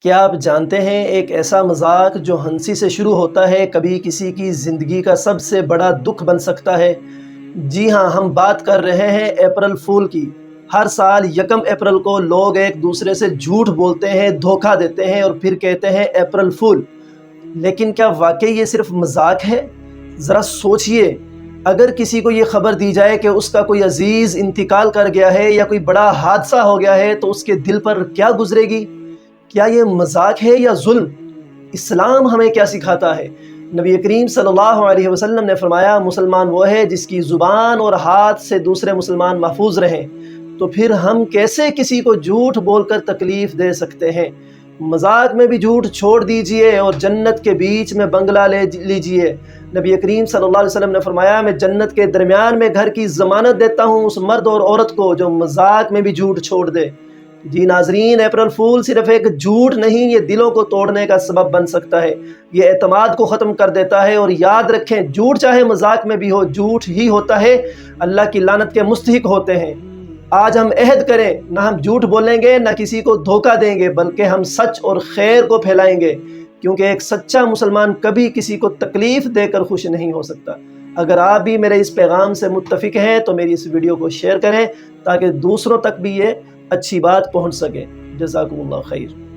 کیا آپ جانتے ہیں ایک ایسا مذاق جو ہنسی سے شروع ہوتا ہے کبھی کسی کی زندگی کا سب سے بڑا دکھ بن سکتا ہے؟ جی ہاں، ہم بات کر رہے ہیں اپریل فول کی۔ ہر سال یکم اپریل کو لوگ ایک دوسرے سے جھوٹ بولتے ہیں، دھوکہ دیتے ہیں اور پھر کہتے ہیں اپریل فول۔ لیکن کیا واقعی یہ صرف مذاق ہے؟ ذرا سوچئے، اگر کسی کو یہ خبر دی جائے کہ اس کا کوئی عزیز انتقال کر گیا ہے یا کوئی بڑا حادثہ ہو گیا ہے تو اس کے دل پر کیا گزرے گی؟ کیا یہ مذاق ہے یا ظلم؟ اسلام ہمیں کیا سکھاتا ہے؟ نبی کریم صلی اللہ علیہ وسلم نے فرمایا، مسلمان وہ ہے جس کی زبان اور ہاتھ سے دوسرے مسلمان محفوظ رہیں۔ تو پھر ہم کیسے کسی کو جھوٹ بول کر تکلیف دے سکتے ہیں؟ مذاق میں بھی جھوٹ چھوڑ دیجئے اور جنت کے بیچ میں بنگلہ لے لیجئے۔ نبی کریم صلی اللہ علیہ وسلم نے فرمایا، میں جنت کے درمیان میں گھر کی ضمانت دیتا ہوں اس مرد اور عورت کو جو مذاق میں بھی جھوٹ چھوڑ دے۔ جی ناظرین، اپریل فول صرف ایک جھوٹ نہیں، یہ دلوں کو توڑنے کا سبب بن سکتا ہے، یہ اعتماد کو ختم کر دیتا ہے۔ اور یاد رکھیں، جھوٹ چاہے مذاق میں بھی ہو، جھوٹ ہی ہوتا ہے، اللہ کی لعنت کے مستحق ہوتے ہیں۔ آج ہم عہد کریں، نہ ہم جھوٹ بولیں گے، نہ کسی کو دھوکہ دیں گے، بلکہ ہم سچ اور خیر کو پھیلائیں گے، کیونکہ ایک سچا مسلمان کبھی کسی کو تکلیف دے کر خوش نہیں ہو سکتا۔ اگر آپ بھی میرے اس پیغام سے متفق ہیں تو میری اس ویڈیو کو شیئر کریں تاکہ دوسروں تک بھی یہ اچھی بات پہنچ سکے۔ جزاکم اللہ خیر۔